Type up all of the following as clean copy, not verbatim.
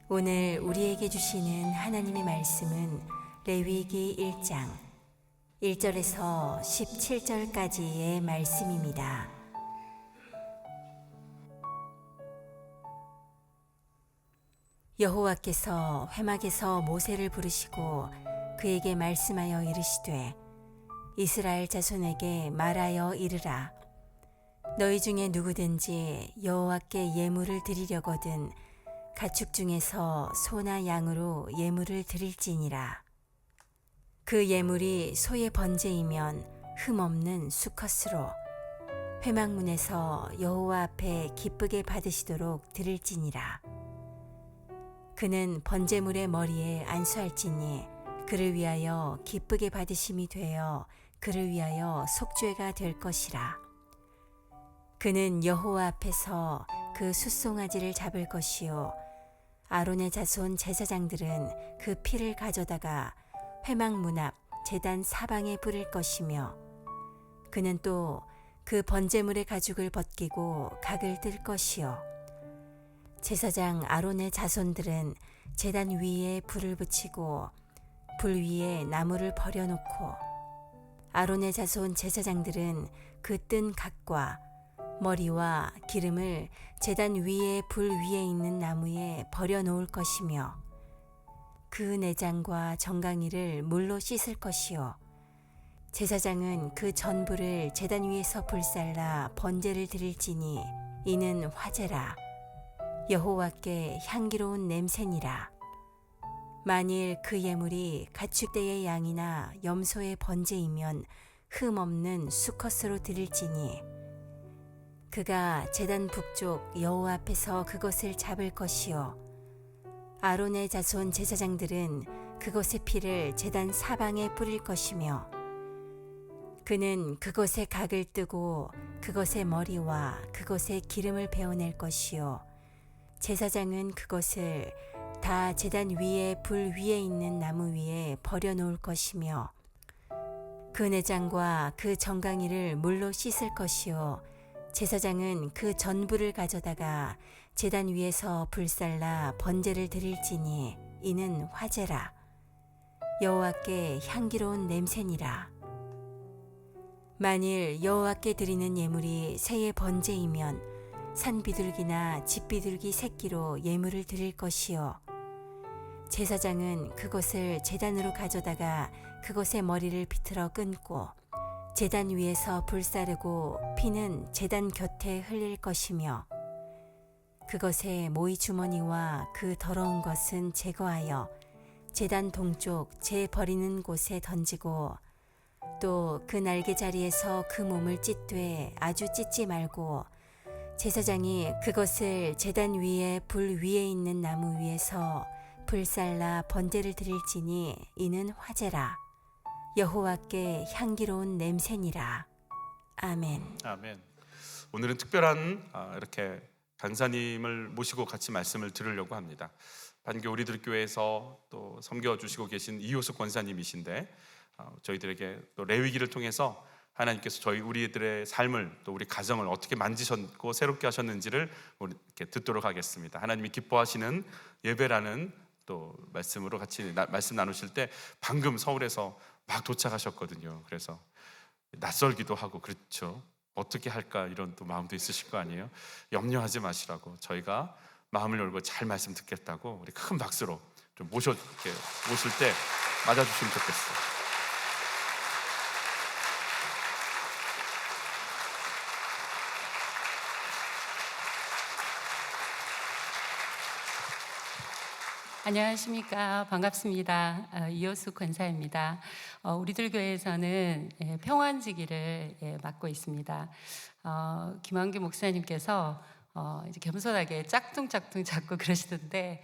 오늘 우리에게 주시는 하나님의 말씀은 레위기 1장 1절에서 17절까지의 말씀입니다. 여호와께서 회막에서 모세를 부르시고 그에게 말씀하여 이르시되 이스라엘 자손에게 말하여 이르라. 너희 중에 누구든지 여호와께 예물을 드리려거든 가축 중에서 소나 양으로 예물을 드릴지니라. 그 예물이 소의 번제이면 흠없는 수컷으로 회막문에서 여호와 앞에 기쁘게 받으시도록 드릴지니라. 그는 번제물의 머리에 안수할지니 그를 위하여 기쁘게 받으심이 되어 그를 위하여 속죄가 될 것이라. 그는 여호와 앞에서 그 숫송아지를 잡을 것이요 아론의 자손 제사장들은 그 피를 가져다가 회막 문 앞 제단 사방에 뿌릴 것이며 그는 또 그 번제물의 가죽을 벗기고 각을 뜰 것이요 제사장 아론의 자손들은 제단 위에 불을 붙이고 불 위에 나무를 버려놓고 아론의 자손 제사장들은 그 뜬 각과 머리와 기름을 제단 위에 불 위에 있는 나무에 버려놓을 것이며 그 내장과 정강이를 물로 씻을 것이요 제사장은 그 전부를 제단 위에서 불살라 번제를 드릴지니 이는 화제라. 여호와께 향기로운 냄새니라. 만일 그 예물이 가축대의 양이나 염소의 번제이면 흠없는 수컷으로 드릴지니 그가 제단 북쪽 여호와 앞에서 그것을 잡을 것이요 아론의 자손 제사장들은 그것의 피를 제단 사방에 뿌릴 것이며 그는 그것의 각을 뜨고 그것의 머리와 그것의 기름을 베어낼 것이요 제사장은 그것을 다 제단 위에 불 위에 있는 나무 위에 버려놓을 것이며 그 내장과 그 정강이를 물로 씻을 것이요 제사장은 그 전부를 가져다가 제단 위에서 불살라 번제를 드릴지니 이는 화제라. 여호와께 향기로운 냄새니라. 만일 여호와께 드리는 예물이 새의 번제이면 산비둘기나 집비둘기 새끼로 예물을 드릴 것이요 제사장은 그것을 제단으로 가져다가 그것의 머리를 비틀어 끊고 제단 위에서 불사르고 피는 제단 곁에 흘릴 것이며 그것의 모이 주머니와 그 더러운 것은 제거하여 제단 동쪽 재 버리는 곳에 던지고 또 그 날개 자리에서 그 몸을 찢되 아주 찢지 말고 제사장이 그것을 제단 위에 불 위에 있는 나무 위에서 불살라 번제를 드릴지니 이는 화제라. 여호와께 향기로운 냄새니라. 아멘. 아멘. 오늘은 특별한 이렇게 간사님을 모시고 같이 말씀을 들으려고 합니다. 반교 우리들 교회에서 또 섬겨주시고 계신 이효숙 권사님이신데 저희들에게 또 레위기를 통해서 하나님께서 우리들의 삶을 또 우리 가정을 어떻게 만지셨고 새롭게 하셨는지를 이렇게 듣도록 하겠습니다. 하나님이 기뻐하시는 예배라는 또 말씀으로 같이 말씀 나누실 때 방금 서울에서 막 도착하셨거든요. 그래서 낯설기도 하고 그렇죠. 어떻게 할까 이런 또 마음도 있으실 거 아니에요. 염려하지 마시라고 저희가 마음을 열고 잘 말씀 듣겠다고 우리 큰 박수로 좀 모실 때 맞아주시면 좋겠어요. 안녕하십니까. 반갑습니다. 이효숙 권사입니다. 우리들 교회에서는 평안지기를 맡고 있습니다. 김한규 목사님께서 이제 겸손하게 짝퉁짝퉁 자꾸 그러시던데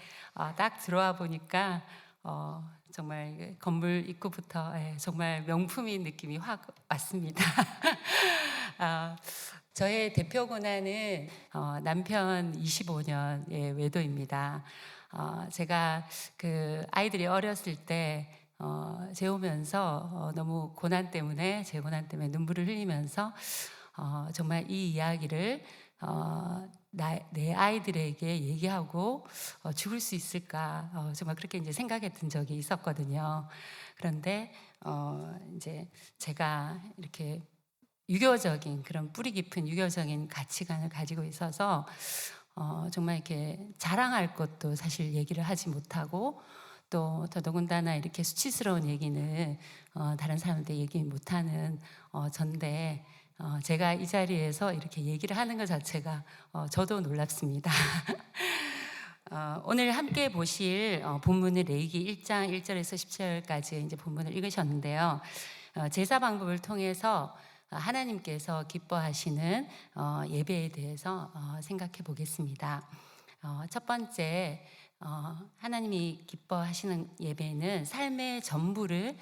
딱 들어와 보니까 정말 건물 입구부터 정말 명품인 느낌이 확 왔습니다. 저의 대표 고난은 남편 25년 외도입니다. 제가 그 아이들이 어렸을 때 재우면서 너무 제 고난 때문에 눈물을 흘리면서 정말 이 이야기를 내 아이들에게 얘기하고 죽을 수 있을까? 정말 그렇게 이제 생각했던 적이 있었거든요. 그런데 이제 제가 이렇게 유교적인 그런 뿌리 깊은 유교적인 가치관을 가지고 있어서 정말 이렇게 자랑할 것도 사실 얘기를 하지 못하고 또 더더군다나 이렇게 수치스러운 얘기는 다른 사람한테 얘기 못하는 전데 제가 이 자리에서 이렇게 얘기를 하는 것 자체가 저도 놀랍습니다. 오늘 함께 보실 본문은 레위기 1장 1절에서 10절까지 이제 본문을 읽으셨는데요. 제사 방법을 통해서 하나님께서 기뻐하시는 예배에 대해서 생각해 보겠습니다. 첫 번째, 하나님이 기뻐하시는 예배는 삶의 전부를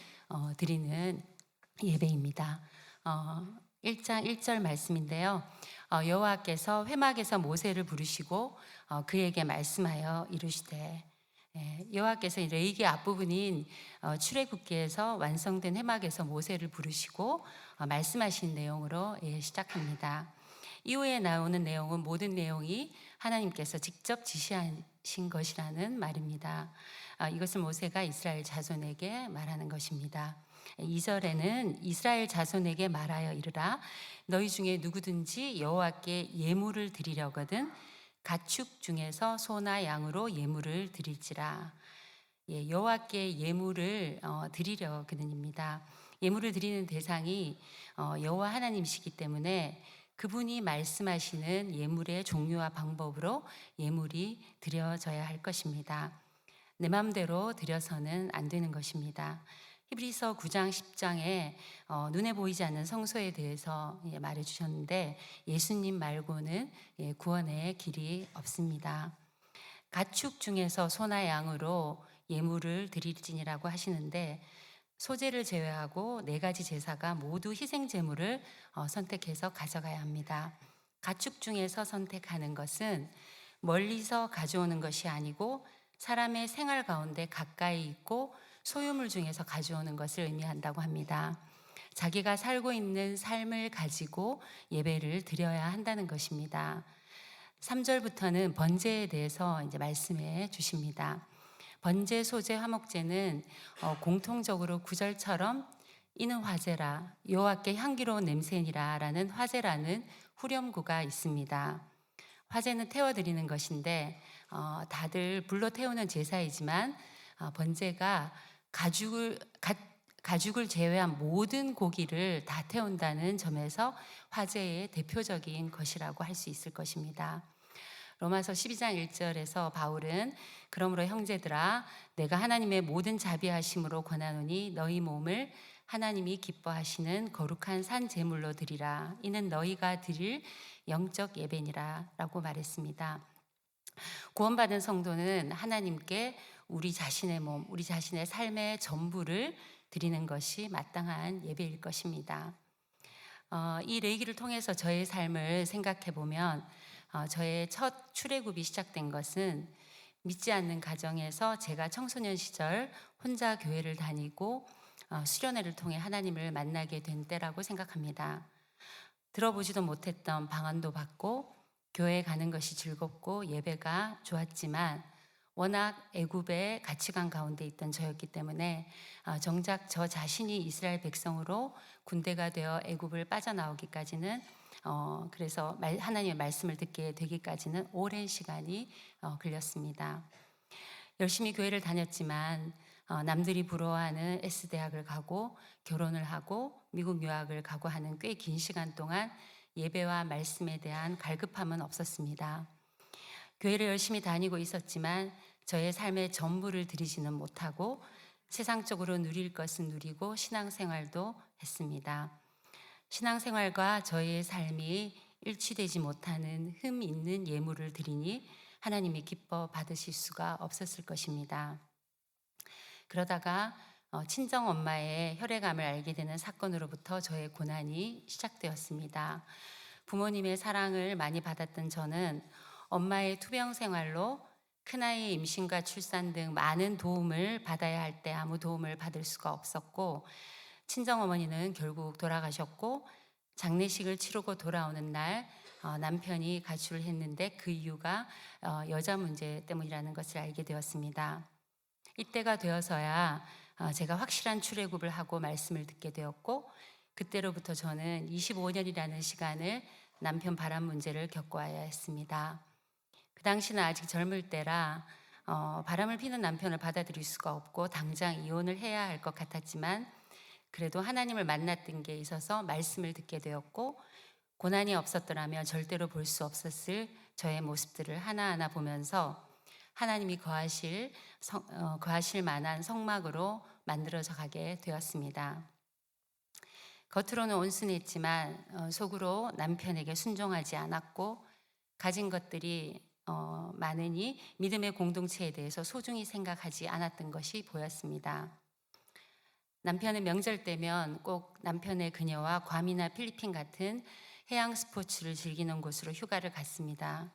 드리는 예배입니다. 1장 1절 말씀인데요. 여호와께서 회막에서 모세를 부르시고 그에게 말씀하여 이르시되, 여호와께서 레위기 앞부분인 출애굽기에서 완성된 회막에서 모세를 부르시고 말씀하신 내용으로 시작합니다. 이후에 나오는 내용은 모든 내용이 하나님께서 직접 지시하신 것이라는 말입니다. 이것을 모세가 이스라엘 자손에게 말하는 것입니다. 2절에는 이스라엘 자손에게 말하여 이르라, 너희 중에 누구든지 여호와께 예물을 드리려거든 가축 중에서 소나 양으로 예물을 드릴지라. 여호와께 예물을 드리려거든입니다. 예물을 드리는 대상이 여호와 하나님이시기 때문에 그분이 말씀하시는 예물의 종류와 방법으로 예물이 드려져야 할 것입니다. 내 마음대로 드려서는 안 되는 것입니다. 히브리서 9장 10장에 눈에 보이지 않는 성소에 대해서 말해 주셨는데 예수님 말고는 구원의 길이 없습니다. 가축 중에서 소나 양으로 예물을 드릴지니라고 하시는데 소제를 제외하고 4가지 제사가 모두 희생 제물을 선택해서 가져가야 합니다. 가축 중에서 선택하는 것은 멀리서 가져오는 것이 아니고 사람의 생활 가운데 가까이 있고 소유물 중에서 가져오는 것을 의미한다고 합니다. 자기가 살고 있는 삶을 가지고 예배를 드려야 한다는 것입니다. 3절부터는 번제에 대해서 이제 말씀해 주십니다. 번제, 소제, 화목제는 공통적으로 9절처럼 이는 화제라, 여호와께 향기로운 냄새니라 라는 화제라는 후렴구가 있습니다. 화제는 태워드리는 것인데 다들 불로 태우는 제사이지만 번제가 가죽을 제외한 모든 고기를 다 태운다는 점에서 화제의 대표적인 것이라고 할 수 있을 것입니다. 로마서 12장 1절에서 바울은 그러므로 형제들아 내가 하나님의 모든 자비하심으로 권하노니 너희 몸을 하나님이 기뻐하시는 거룩한 산 제물로 드리라. 이는 너희가 드릴 영적 예배니라 라고 말했습니다. 구원받은 성도는 하나님께 우리 자신의 몸, 우리 자신의 삶의 전부를 드리는 것이 마땅한 예배일 것입니다. 이 레위기를 통해서 저의 삶을 생각해 보면 저의 첫 출애굽이 시작된 것은 믿지 않는 가정에서 제가 청소년 시절 혼자 교회를 다니고 수련회를 통해 하나님을 만나게 된 때라고 생각합니다. 들어보지도 못했던 방언도 받고 교회에 가는 것이 즐겁고 예배가 좋았지만 워낙 애굽의 가치관 가운데 있던 저였기 때문에 정작 저 자신이 이스라엘 백성으로 군대가 되어 애굽을 빠져나오기까지는 그래서 하나님의 말씀을 듣게 되기까지는 오랜 시간이 걸렸습니다. 열심히 교회를 다녔지만 남들이 부러워하는 S대학을 가고 결혼을 하고 미국 유학을 가고 하는 꽤 긴 시간 동안 예배와 말씀에 대한 갈급함은 없었습니다. 교회를 열심히 다니고 있었지만 저의 삶의 전부를 드리지는 못하고 세상적으로 누릴 것은 누리고 신앙생활도 했습니다. 신앙생활과 저의 삶이 일치되지 못하는 흠 있는 예물을 드리니 하나님이 기뻐 받으실 수가 없었을 것입니다. 그러다가 친정 엄마의 혈액암을 알게 되는 사건으로부터 저의 고난이 시작되었습니다. 부모님의 사랑을 많이 받았던 저는 엄마의 투병 생활로 큰아이의 임신과 출산 등 많은 도움을 받아야 할 때 아무 도움을 받을 수가 없었고 친정어머니는 결국 돌아가셨고 장례식을 치르고 돌아오는 날 남편이 가출을 했는데 그 이유가 여자 문제 때문이라는 것을 알게 되었습니다. 이때가 되어서야 제가 확실한 출애굽을 하고 말씀을 듣게 되었고, 그때로부터 저는 25년이라는 시간을 남편 바람 문제를 겪어와야 했습니다. 그 당시는 아직 젊을 때라 바람을 피는 남편을 받아들일 수가 없고 당장 이혼을 해야 할 것 같았지만, 그래도 하나님을 만났던 게 있어서 말씀을 듣게 되었고, 고난이 없었더라면 절대로 볼 수 없었을 저의 모습들을 하나하나 보면서 하나님이 거하실 만한 성막으로 만들어져 가게 되었습니다. 겉으로는 온순했지만 속으로 남편에게 순종하지 않았고, 가진 것들이 많으니 믿음의 공동체에 대해서 소중히 생각하지 않았던 것이 보였습니다. 남편은 명절 때면 꼭 남편의 그녀와 괌이나 필리핀 같은 해양 스포츠를 즐기는 곳으로 휴가를 갔습니다.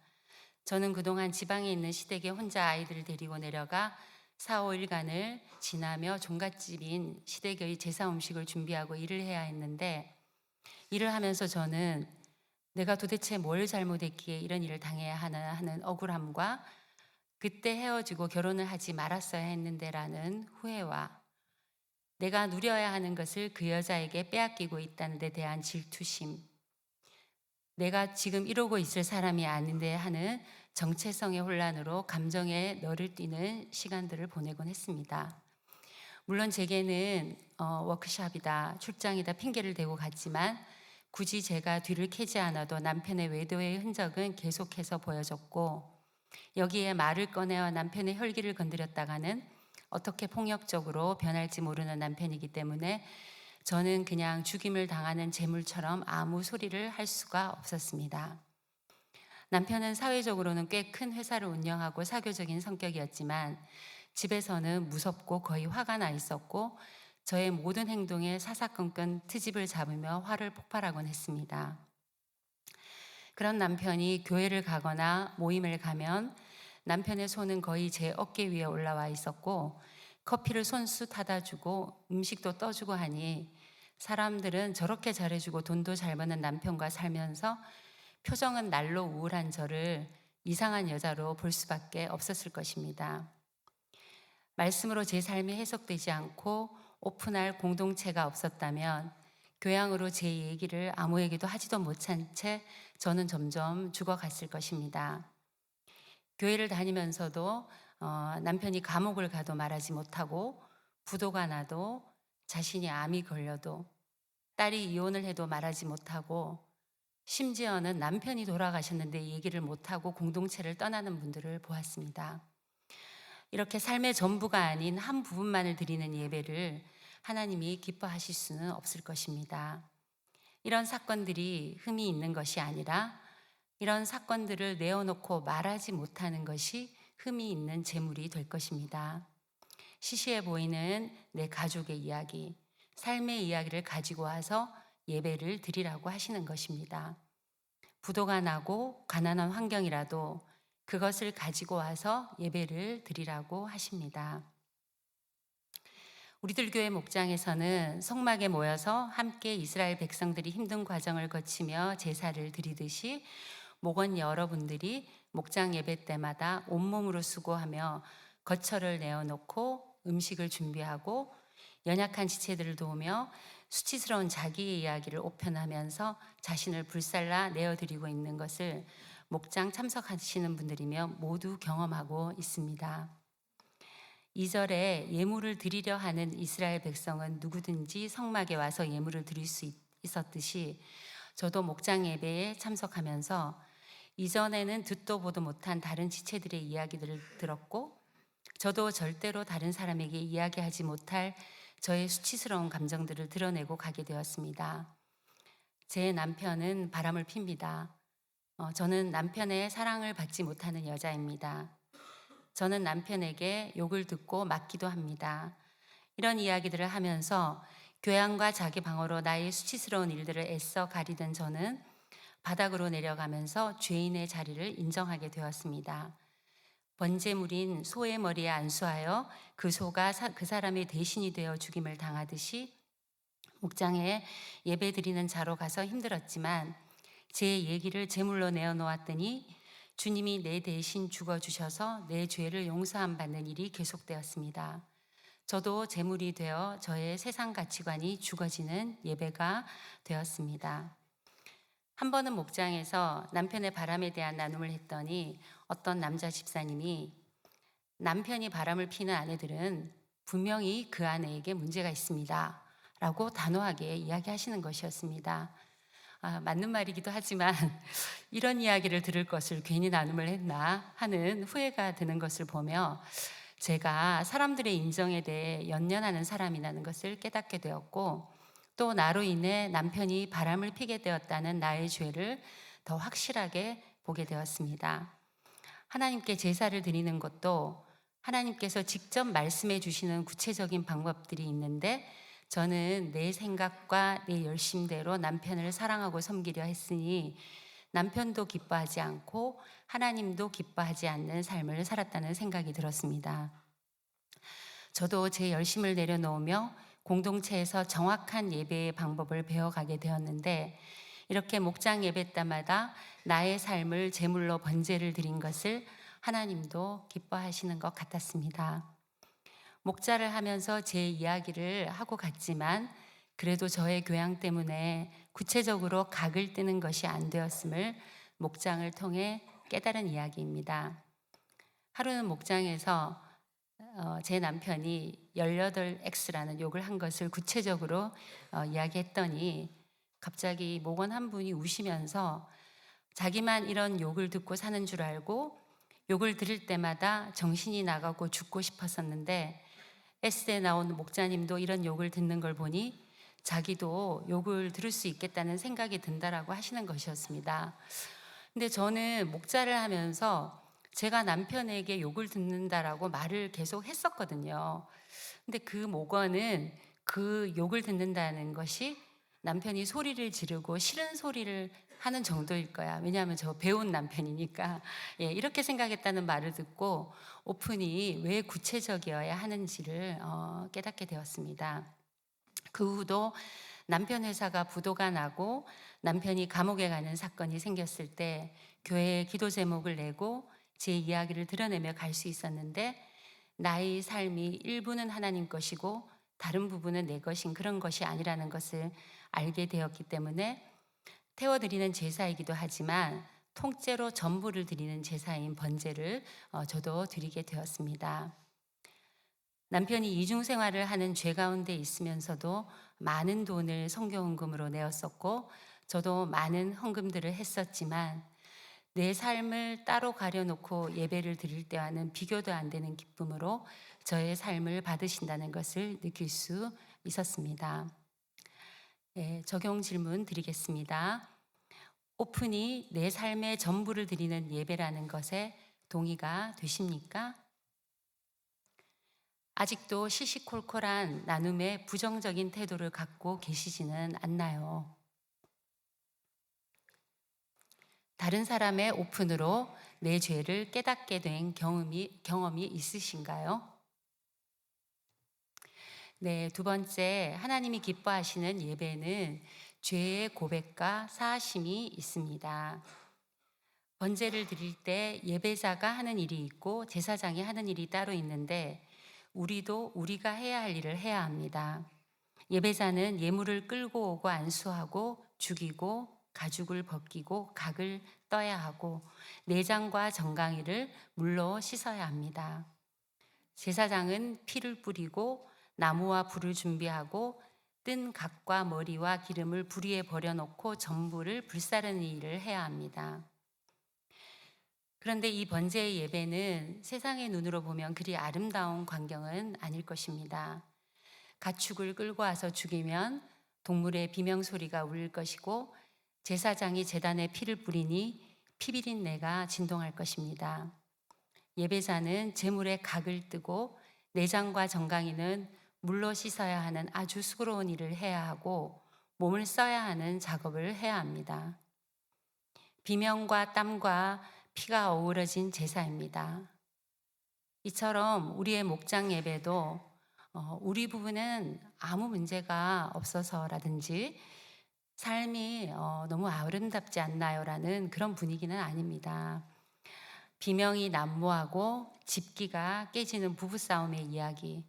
저는 그동안 지방에 있는 시댁에 혼자 아이들을 데리고 내려가 4, 5일간을 지나며 종갓집인 시댁의 제사 음식을 준비하고 일을 해야 했는데, 일을 하면서 저는 내가 도대체 뭘 잘못했기에 이런 일을 당해야 하나 하는 억울함과, 그때 헤어지고 결혼을 하지 말았어야 했는데라는 후회와, 내가 누려야 하는 것을 그 여자에게 빼앗기고 있다는 데 대한 질투심, 내가 지금 이러고 있을 사람이 아닌데 하는 정체성의 혼란으로 감정에 너를 띠는 시간들을 보내곤 했습니다. 물론 제게는 워크숍이다, 출장이다 핑계를 대고 갔지만, 굳이 제가 뒤를 캐지 않아도 남편의 외도의 흔적은 계속해서 보여졌고, 여기에 말을 꺼내어 남편의 혈기를 건드렸다가는 어떻게 폭력적으로 변할지 모르는 남편이기 때문에 저는 그냥 죽임을 당하는 재물처럼 아무 소리를 할 수가 없었습니다. 남편은 사회적으로는 꽤 큰 회사를 운영하고 사교적인 성격이었지만 집에서는 무섭고 거의 화가 나 있었고, 저의 모든 행동에 사사건건 트집을 잡으며 화를 폭발하곤 했습니다. 그런 남편이 교회를 가거나 모임을 가면 남편의 손은 거의 제 어깨 위에 올라와 있었고, 커피를 손수 타다 주고 음식도 떠주고 하니 사람들은 저렇게 잘해주고 돈도 잘 버는 남편과 살면서 표정은 날로 우울한 저를 이상한 여자로 볼 수밖에 없었을 것입니다. 말씀으로 제 삶이 해석되지 않고 오픈할 공동체가 없었다면 교양으로 제 얘기를 아무에게도 하지도 못한 채 저는 점점 죽어갔을 것입니다. 교회를 다니면서도 남편이 감옥을 가도 말하지 못하고, 부도가 나도, 자신이 암이 걸려도, 딸이 이혼을 해도 말하지 못하고, 심지어는 남편이 돌아가셨는데 얘기를 못하고 공동체를 떠나는 분들을 보았습니다. 이렇게 삶의 전부가 아닌 한 부분만을 드리는 예배를 하나님이 기뻐하실 수는 없을 것입니다. 이런 사건들이 흠이 있는 것이 아니라 이런 사건들을 내어놓고 말하지 못하는 것이 흠이 있는 재물이 될 것입니다. 시시해 보이는 내 가족의 이야기, 삶의 이야기를 가지고 와서 예배를 드리라고 하시는 것입니다. 부도가 나고 가난한 환경이라도 그것을 가지고 와서 예배를 드리라고 하십니다. 우리들 교회 목장에서는 성막에 모여서 함께 이스라엘 백성들이 힘든 과정을 거치며 제사를 드리듯이 목원 여러분들이 목장 예배 때마다 온몸으로 수고하며 거처를 내어놓고 음식을 준비하고 연약한 지체들을 도우며 수치스러운 자기의 이야기를 오편하면서 자신을 불살라 내어드리고 있는 것을 목장 참석하시는 분들이며 모두 경험하고 있습니다. 2절에 예물을 드리려 하는 이스라엘 백성은 누구든지 성막에 와서 예물을 드릴 수 있었듯이, 저도 목장 예배에 참석하면서 이전에는 듣도 보도 못한 다른 지체들의 이야기들을 들었고, 저도 절대로 다른 사람에게 이야기하지 못할 저의 수치스러운 감정들을 드러내고 가게 되었습니다. 제 남편은 바람을 핍니다. 저는 남편의 사랑을 받지 못하는 여자입니다. 저는 남편에게 욕을 듣고 맞기도 합니다. 이런 이야기들을 하면서 교양과 자기 방어로 나의 수치스러운 일들을 애써 가리던 저는 바닥으로 내려가면서 죄인의 자리를 인정하게 되었습니다. 번제물인 소의 머리에 안수하여 그 소가 그 사람의 대신이 되어 죽임을 당하듯이 목장에 예배 드리는 자로 가서 힘들었지만, 제 얘기를 제물로 내어놓았더니 주님이 내 대신 죽어주셔서 내 죄를 용서함 받는 일이 계속되었습니다. 저도 제물이 되어 저의 세상 가치관이 죽어지는 예배가 되었습니다. 한 번은 목장에서 남편의 바람에 대한 나눔을 했더니 어떤 남자 집사님이 남편이 바람을 피는 아내들은 분명히 그 아내에게 문제가 있습니다 라고 단호하게 이야기하시는 것이었습니다. 맞는 말이기도 하지만 이런 이야기를 들을 것을 괜히 나눔을 했나 하는 후회가 드는 것을 보며 제가 사람들의 인정에 대해 연연하는 사람이라는 것을 깨닫게 되었고, 또 나로 인해 남편이 바람을 피게 되었다는 나의 죄를 더 확실하게 보게 되었습니다. 하나님께 제사를 드리는 것도 하나님께서 직접 말씀해 주시는 구체적인 방법들이 있는데, 저는 내 생각과 내 열심대로 남편을 사랑하고 섬기려 했으니 남편도 기뻐하지 않고 하나님도 기뻐하지 않는 삶을 살았다는 생각이 들었습니다. 저도 제 열심을 내려놓으며 공동체에서 정확한 예배의 방법을 배워가게 되었는데, 이렇게 목장 예배 때마다 나의 삶을 제물로 번제를 드린 것을 하나님도 기뻐하시는 것 같았습니다. 목자를 하면서 제 이야기를 하고 갔지만 그래도 저의 교양 때문에 구체적으로 각을 뜨는 것이 안 되었음을 목장을 통해 깨달은 이야기입니다. 하루는 목장에서 제 남편이 18X라는 욕을 한 것을 구체적으로 이야기했더니 갑자기 목원 한 분이 우시면서 자기만 이런 욕을 듣고 사는 줄 알고 욕을 들을 때마다 정신이 나가고 죽고 싶었었는데 S에 나온 목자님도 이런 욕을 듣는 걸 보니 자기도 욕을 들을 수 있겠다는 생각이 든다라고 하시는 것이었습니다. 근데 저는 목자를 하면서 제가 남편에게 욕을 듣는다라고 말을 계속 했었거든요. 근데 그 목원은 그 욕을 듣는다는 것이 남편이 소리를 지르고 싫은 소리를 하는 정도일 거야. 왜냐하면 저 배운 남편이니까. 이렇게 생각했다는 말을 듣고 오픈이 왜 구체적이어야 하는지를 깨닫게 되었습니다. 그 후도 남편 회사가 부도가 나고 남편이 감옥에 가는 사건이 생겼을 때 교회에 기도 제목을 내고 제 이야기를 드러내며 갈 수 있었는데, 나의 삶이 일부는 하나님 것이고 다른 부분은 내 것인 그런 것이 아니라는 것을 알게 되었기 때문에 태워드리는 제사이기도 하지만 통째로 전부를 드리는 제사인 번제를 저도 드리게 되었습니다. 남편이 이중생활을 하는 죄 가운데 있으면서도 많은 돈을 선교헌금으로 내었었고 저도 많은 헌금들을 했었지만 내 삶을 따로 가려놓고 예배를 드릴 때와는 비교도 안 되는 기쁨으로 저의 삶을 받으신다는 것을 느낄 수 있었습니다. 적용 질문 드리겠습니다. 오픈이 내 삶의 전부를 드리는 예배라는 것에 동의가 되십니까? 아직도 시시콜콜한 나눔에 부정적인 태도를 갖고 계시지는 않나요? 다른 사람의 오픈으로 내 죄를 깨닫게 된 경험이 있으신가요? 네, 두 번째, 하나님이 기뻐하시는 예배는 죄의 고백과 사하심이 있습니다. 번제를 드릴 때 예배자가 하는 일이 있고 제사장이 하는 일이 따로 있는데 우리도 우리가 해야 할 일을 해야 합니다. 예배자는 예물을 끌고 오고 안수하고 죽이고 가죽을 벗기고 각을 떠야 하고 내장과 정강이를 물로 씻어야 합니다. 제사장은 피를 뿌리고 나무와 불을 준비하고 뜬 각과 머리와 기름을 불 위에 버려놓고 전부를 불사르는 일을 해야 합니다. 그런데 이 번제의 예배는 세상의 눈으로 보면 그리 아름다운 광경은 아닐 것입니다. 가축을 끌고 와서 죽이면 동물의 비명소리가 울릴 것이고 제사장이 제단에 피를 뿌리니 피비린내가 진동할 것입니다. 예배자는 제물의 각을 뜨고 내장과 정강이는 물로 씻어야 하는 아주 수고로운 일을 해야 하고 몸을 써야 하는 작업을 해야 합니다. 비명과 땀과 피가 어우러진 제사입니다. 이처럼 우리의 목장 예배도 우리 부부는 아무 문제가 없어서라든지 삶이 너무 아름답지 않나요라는 그런 분위기는 아닙니다. 비명이 난무하고 집기가 깨지는 부부싸움의 이야기.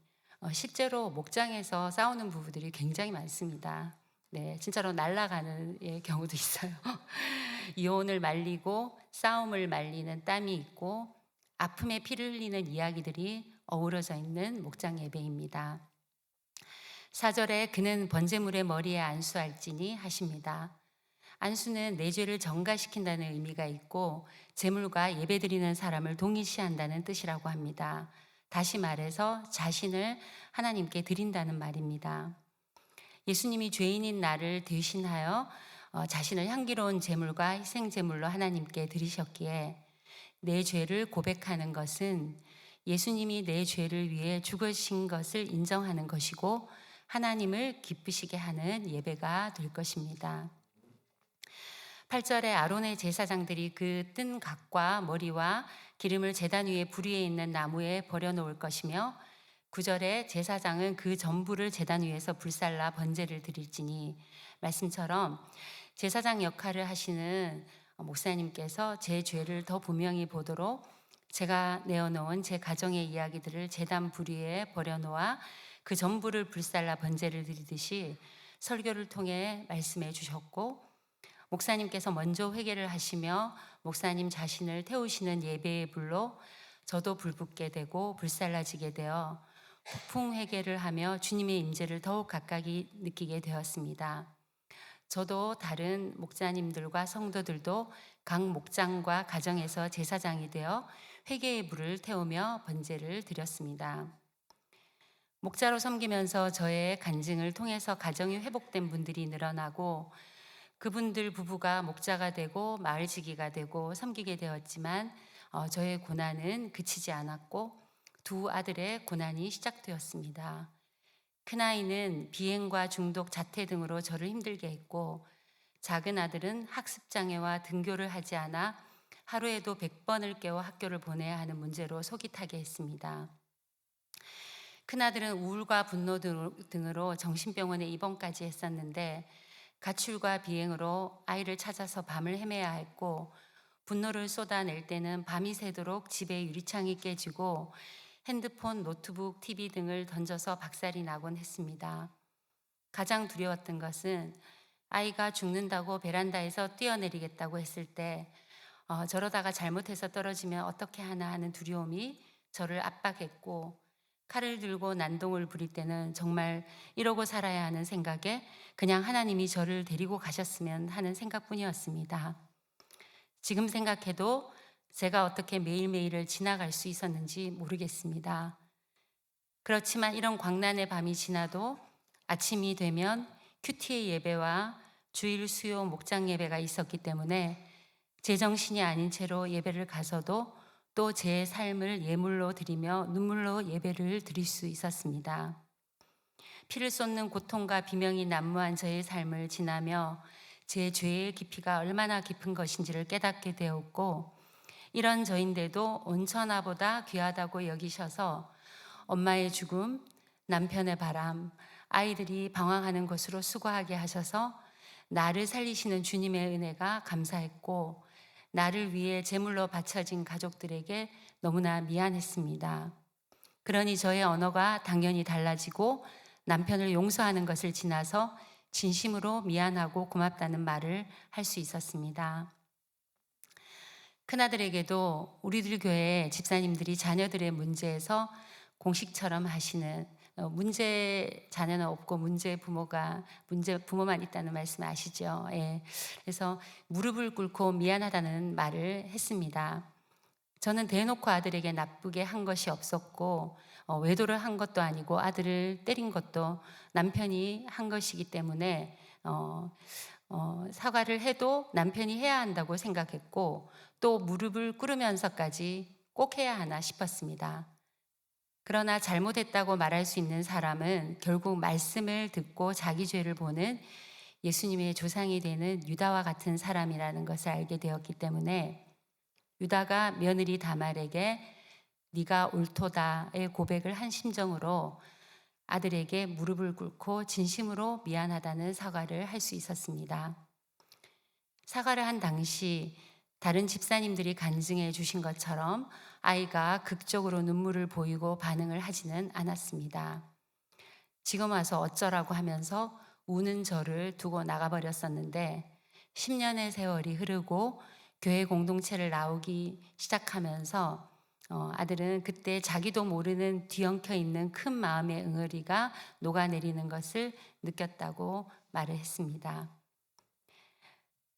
실제로 목장에서 싸우는 부부들이 굉장히 많습니다. 네, 진짜로 날아가는 경우도 있어요. 이혼을 말리고 싸움을 말리는 땀이 있고 아픔에 피를 흘리는 이야기들이 어우러져 있는 목장 예배입니다. 4절에 그는 번제물의 머리에 안수할지니 하십니다. 안수는 내 죄를 전가시킨다는 의미가 있고 제물과 예배드리는 사람을 동일시한다는 뜻이라고 합니다. 다시 말해서 자신을 하나님께 드린다는 말입니다. 예수님이 죄인인 나를 대신하여 자신을 향기로운 제물과 희생 제물로 하나님께 드리셨기에 내 죄를 고백하는 것은 예수님이 내 죄를 위해 죽으신 것을 인정하는 것이고 하나님을 기쁘시게 하는 예배가 될 것입니다. 8절에 아론의 제사장들이 그 뜬 각과 머리와 기름을 제단 위에 불 위에 있는 나무에 버려놓을 것이며 9절에 제사장은 그 전부를 제단 위에서 불살라 번제를 드릴지니 말씀처럼 제사장 역할을 하시는 목사님께서 제 죄를 더 분명히 보도록 제가 내어놓은 제 가정의 이야기들을 제단 불 위에 버려놓아 그 전부를 불살라 번제를 드리듯이 설교를 통해 말씀해 주셨고 목사님께서 먼저 회개를 하시며 목사님 자신을 태우시는 예배의 불로 저도 불붙게 되고 불살라지게 되어 폭풍 회개를 하며 주님의 임재를 더욱 가까이 느끼게 되었습니다. 저도 다른 목사님들과 성도들도 각 목장과 가정에서 제사장이 되어 회개의 불을 태우며 번제를 드렸습니다. 목자로 섬기면서 저의 간증을 통해서 가정이 회복된 분들이 늘어나고 그분들 부부가 목자가 되고 마을지기가 되고 섬기게 되었지만 저의 고난은 그치지 않았고 두 아들의 고난이 시작되었습니다. 큰아이는 비행과 중독, 자퇴 등으로 저를 힘들게 했고 작은 아들은 학습장애와 등교를 하지 않아 하루에도 100번을 깨워 학교를 보내야 하는 문제로 속이 타게 했습니다. 큰아들은 우울과 분노 등으로 정신병원에 입원까지 했었는데 가출과 비행으로 아이를 찾아서 밤을 헤매야 했고 분노를 쏟아낼 때는 밤이 새도록 집의 유리창이 깨지고 핸드폰, 노트북, TV 등을 던져서 박살이 나곤 했습니다. 가장 두려웠던 것은 아이가 죽는다고 베란다에서 뛰어내리겠다고 했을 때 저러다가 잘못해서 떨어지면 어떻게 하나 하는 두려움이 저를 압박했고 칼을 들고 난동을 부릴 때는 정말 이러고 살아야 하는 생각에 그냥 하나님이 저를 데리고 가셨으면 하는 생각뿐이었습니다. 지금 생각해도 제가 어떻게 매일매일을 지나갈 수 있었는지 모르겠습니다. 그렇지만 이런 광란의 밤이 지나도 아침이 되면 큐티의 예배와 주일 수요 목장 예배가 있었기 때문에 제정신이 아닌 채로 예배를 가서도 또 제 삶을 예물로 드리며 눈물로 예배를 드릴 수 있었습니다. 피를 쏟는 고통과 비명이 난무한 저의 삶을 지나며 제 죄의 깊이가 얼마나 깊은 것인지를 깨닫게 되었고 이런 저인데도 온천하보다 귀하다고 여기셔서 엄마의 죽음, 남편의 바람, 아이들이 방황하는 것으로 수고하게 하셔서 나를 살리시는 주님의 은혜가 감사했고 나를 위해 제물로 바쳐진 가족들에게 너무나 미안했습니다. 그러니 저의 언어가 당연히 달라지고 남편을 용서하는 것을 지나서 진심으로 미안하고 고맙다는 말을 할 수 있었습니다. 큰아들에게도 우리들 교회 집사님들이 자녀들의 문제에서 공식처럼 하시는 문제 자녀는 없고 문제 부모만 있다는 말씀 아시죠? 예. 그래서 무릎을 꿇고 미안하다는 말을 했습니다. 저는 대놓고 아들에게 나쁘게 한 것이 없었고 외도를 한 것도 아니고 아들을 때린 것도 남편이 한 것이기 때문에 사과를 해도 남편이 해야 한다고 생각했고 또 무릎을 꿇으면서까지 꼭 해야 하나 싶었습니다. 그러나 잘못했다고 말할 수 있는 사람은 결국 말씀을 듣고 자기 죄를 보는 예수님의 조상이 되는 유다와 같은 사람이라는 것을 알게 되었기 때문에 유다가 며느리 다말에게 네가 옳도다의 고백을 한 심정으로 아들에게 무릎을 꿇고 진심으로 미안하다는 사과를 할 수 있었습니다. 사과를 한 당시 다른 집사님들이 간증해 주신 것처럼 아이가 극적으로 눈물을 보이고 반응을 하지는 않았습니다. 지금 와서 어쩌라고 하면서 우는 저를 두고 나가버렸었는데 10년의 세월이 흐르고 교회 공동체를 나오기 시작하면서 아들은 그때 자기도 모르는 뒤엉켜 있는 큰 마음의 응어리가 녹아내리는 것을 느꼈다고 말을 했습니다.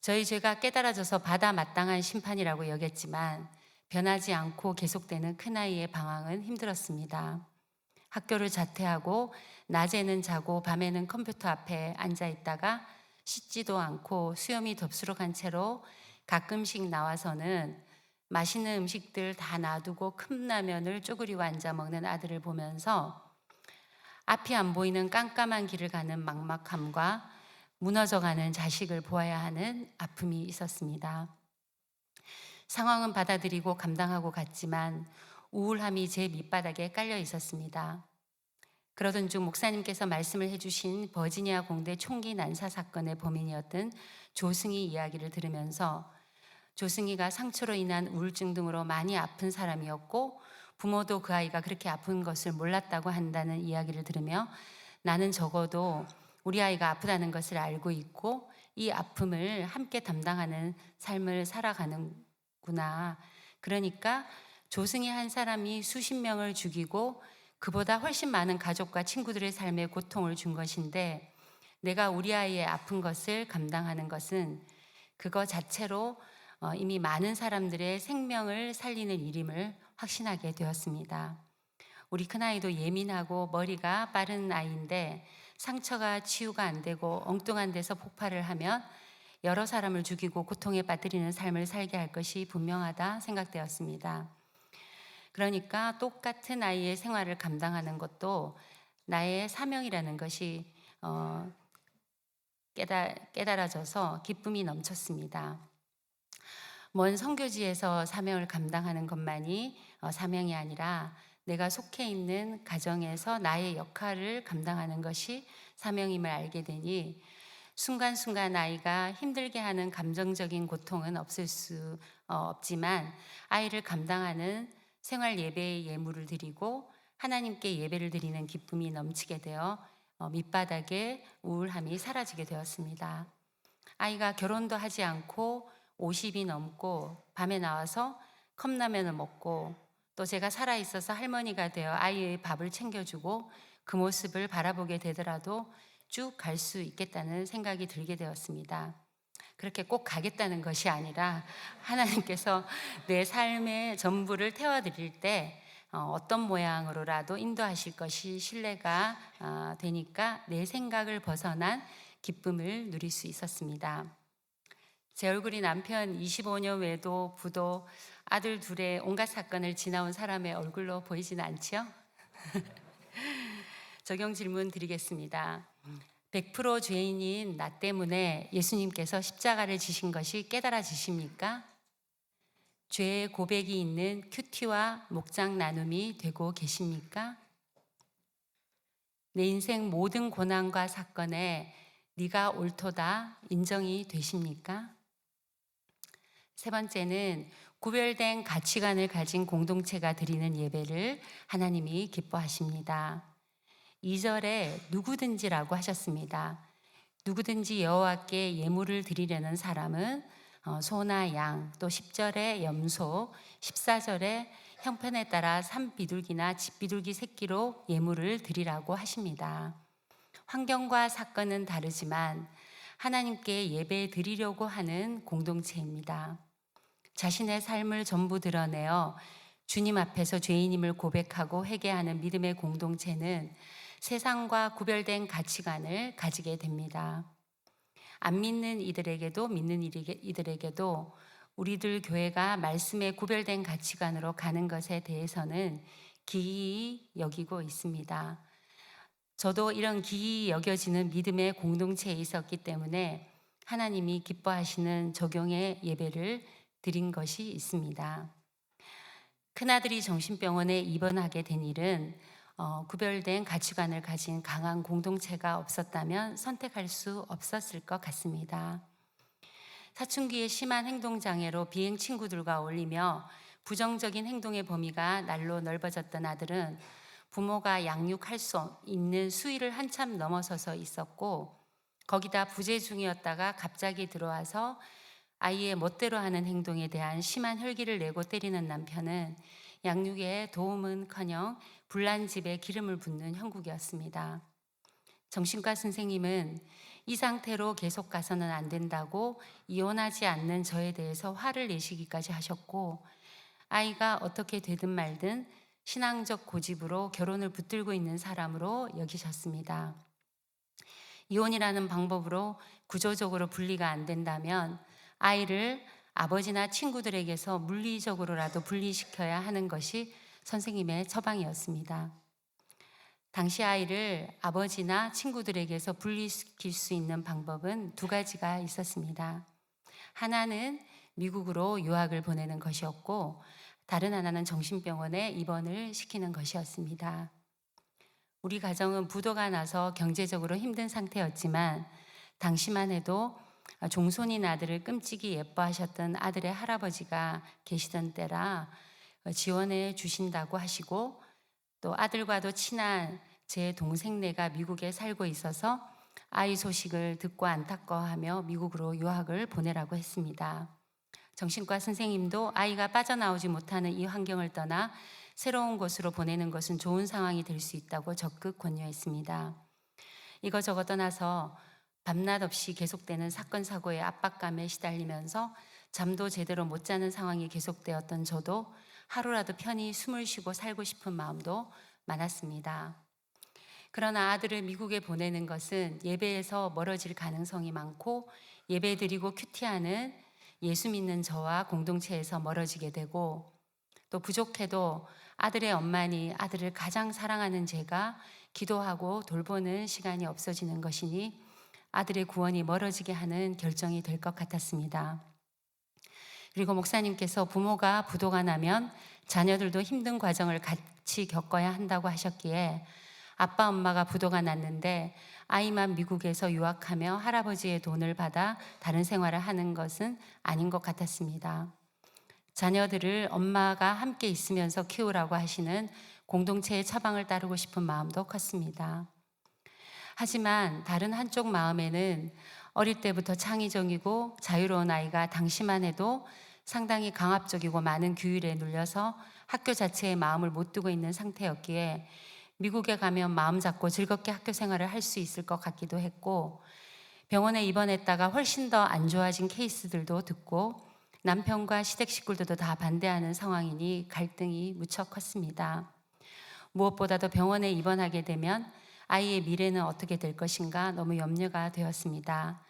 저희 죄가 깨달아져서 받아 마땅한 심판이라고 여겼지만 변하지 않고 계속되는 큰아이의 방황은 힘들었습니다. 학교를 자퇴하고 낮에는 자고 밤에는 컴퓨터 앞에 앉아 있다가 씻지도 않고 수염이 덥수룩한 채로 가끔씩 나와서는 맛있는 음식들 다 놔두고 컵라면을 쪼그리고 앉아 먹는 아들을 보면서 앞이 안 보이는 깜깜한 길을 가는 막막함과 무너져가는 자식을 보아야 하는 아픔이 있었습니다. 상황은 받아들이고 감당하고 갔지만 우울함이 제 밑바닥에 깔려 있었습니다. 그러던 중 목사님께서 말씀을 해주신 버지니아 공대 총기 난사 사건의 범인이었던 조승희 이야기를 들으면서 조승희가 상처로 인한 우울증 등으로 많이 아픈 사람이었고 부모도 그 아이가 그렇게 아픈 것을 몰랐다고 한다는 이야기를 들으며 나는 적어도 우리 아이가 아프다는 것을 알고 있고 이 아픔을 함께 담당하는 삶을 살아가는구나. 그러니까 조승희 한 사람이 수십 명을 죽이고 그보다 훨씬 많은 가족과 친구들의 삶에 고통을 준 것인데 내가 우리 아이의 아픈 것을 감당하는 것은 그거 자체로 이미 많은 사람들의 생명을 살리는 일임을 확신하게 되었습니다. 우리 큰아이도 예민하고 머리가 빠른 아이인데 상처가 치유가 안 되고 엉뚱한 데서 폭발을 하면 여러 사람을 죽이고 고통에 빠뜨리는 삶을 살게 할 것이 분명하다 생각되었습니다. 그러니까 똑같은 아이의 생활을 감당하는 것도 나의 사명이라는 것이 깨달아져서 기쁨이 넘쳤습니다. 먼 선교지에서 사명을 감당하는 것만이 사명이 아니라 내가 속해 있는 가정에서 나의 역할을 감당하는 것이 사명임을 알게 되니 순간순간 아이가 힘들게 하는 감정적인 고통은 없을 수 없지만 아이를 감당하는 생활 예배의 예물을 드리고 하나님께 예배를 드리는 기쁨이 넘치게 되어 밑바닥에 우울함이 사라지게 되었습니다. 아이가 결혼도 하지 않고 50이 넘고 밤에 나와서 컵라면을 먹고 또 제가 살아있어서 할머니가 되어 아이의 밥을 챙겨주고 그 모습을 바라보게 되더라도 쭉 갈 수 있겠다는 생각이 들게 되었습니다. 그렇게 꼭 가겠다는 것이 아니라 하나님께서 내 삶의 전부를 태워드릴 때 어떤 모양으로라도 인도하실 것이 신뢰가 되니까 내 생각을 벗어난 기쁨을 누릴 수 있었습니다. 제 얼굴이 남편 25년 외도, 부도, 아들 둘의 온갖 사건을 지나온 사람의 얼굴로 보이지는 않지요? 적용 질문 드리겠습니다. 100% 죄인인 나 때문에 예수님께서 십자가를 지신 것이 깨달아지십니까? 죄의 고백이 있는 큐티와 목장 나눔이 되고 계십니까? 내 인생 모든 고난과 사건에 네가 옳도다 인정이 되십니까? 세 번째는 구별된 가치관을 가진 공동체가 드리는 예배를 하나님이 기뻐하십니다. 2절에 누구든지라고 하셨습니다. 누구든지 여호와께 예물을 드리려는 사람은 소나 양, 또 10절에 염소, 14절에 형편에 따라 산비둘기나 집비둘기 새끼로 예물을 드리라고 하십니다. 환경과 사건은 다르지만 하나님께 예배 드리려고 하는 공동체입니다. 자신의 삶을 전부 드러내어 주님 앞에서 죄인임을 고백하고 회개하는 믿음의 공동체는 세상과 구별된 가치관을 가지게 됩니다. 안 믿는 이들에게도 믿는 이들에게도 우리들 교회가 말씀에 구별된 가치관으로 가는 것에 대해서는 기이히 여기고 있습니다. 저도 이런 기이히 여겨지는 믿음의 공동체에 있었기 때문에 하나님이 기뻐하시는 적용의 예배를 드린 것이 있습니다. 큰아들이 정신병원에 입원하게 된 일은 구별된 가치관을 가진 강한 공동체가 없었다면 선택할 수 없었을 것 같습니다. 사춘기의 심한 행동장애로 비행 친구들과 어울리며 부정적인 행동의 범위가 날로 넓어졌던 아들은 부모가 양육할 수 있는 수위를 한참 넘어서서 있었고, 거기다 부재 중이었다가 갑자기 들어와서 아이의 멋대로 하는 행동에 대한 심한 혈기를 내고 때리는 남편은 양육에 도움은커녕 불난 집에 기름을 붓는 형국이었습니다. 정신과 선생님은 이 상태로 계속 가서는 안 된다고 이혼하지 않는 저에 대해서 화를 내시기까지 하셨고, 아이가 어떻게 되든 말든 신앙적 고집으로 결혼을 붙들고 있는 사람으로 여기셨습니다. 이혼이라는 방법으로 구조적으로 분리가 안 된다면 아이를 아버지나 친구들에게서 물리적으로라도 분리시켜야 하는 것이 선생님의 처방이었습니다. 당시 아이를 아버지나 친구들에게서 분리시킬 수 있는 방법은 두 가지가 있었습니다. 하나는 미국으로 유학을 보내는 것이었고, 다른 하나는 정신병원에 입원을 시키는 것이었습니다. 우리 가정은 부도가 나서 경제적으로 힘든 상태였지만 당시만 해도 종손인 아들을 끔찍이 예뻐하셨던 아들의 할아버지가 계시던 때라 지원해 주신다고 하시고, 또 아들과도 친한 제 동생네가 미국에 살고 있어서 아이 소식을 듣고 안타까워하며 미국으로 유학을 보내라고 했습니다. 정신과 선생님도 아이가 빠져나오지 못하는 이 환경을 떠나 새로운 곳으로 보내는 것은 좋은 상황이 될 수 있다고 적극 권유했습니다. 이거저거 떠나서 밤낮 없이 계속되는 사건 사고의 압박감에 시달리면서 잠도 제대로 못 자는 상황이 계속되었던 저도 하루라도 편히 숨을 쉬고 살고 싶은 마음도 많았습니다. 그러나 아들을 미국에 보내는 것은 예배에서 멀어질 가능성이 많고, 예배 드리고 큐티하는 예수 믿는 저와 공동체에서 멀어지게 되고, 또 부족해도 아들의 엄마니 아들을 가장 사랑하는 제가 기도하고 돌보는 시간이 없어지는 것이니 아들의 구원이 멀어지게 하는 결정이 될 것 같았습니다. 그리고 목사님께서 부모가 부도가 나면 자녀들도 힘든 과정을 같이 겪어야 한다고 하셨기에 아빠 엄마가 부도가 났는데 아이만 미국에서 유학하며 할아버지의 돈을 받아 다른 생활을 하는 것은 아닌 것 같았습니다. 자녀들을 엄마가 함께 있으면서 키우라고 하시는 공동체의 처방을 따르고 싶은 마음도 컸습니다. 하지만 다른 한쪽 마음에는 어릴 때부터 창의적이고 자유로운 아이가 당시만 해도 상당히 강압적이고 많은 규율에 눌려서 학교 자체에 마음을 못 두고 있는 상태였기에 미국에 가면 마음 잡고 즐겁게 학교 생활을 할 수 있을 것 같기도 했고, 병원에 입원했다가 훨씬 더 안 좋아진 케이스들도 듣고 남편과 시댁 식구들도 다 반대하는 상황이니 갈등이 무척 컸습니다. 무엇보다도 병원에 입원하게 되면 아이의 미래는 어떻게 될 것인가 너무 염려가 되었습니다.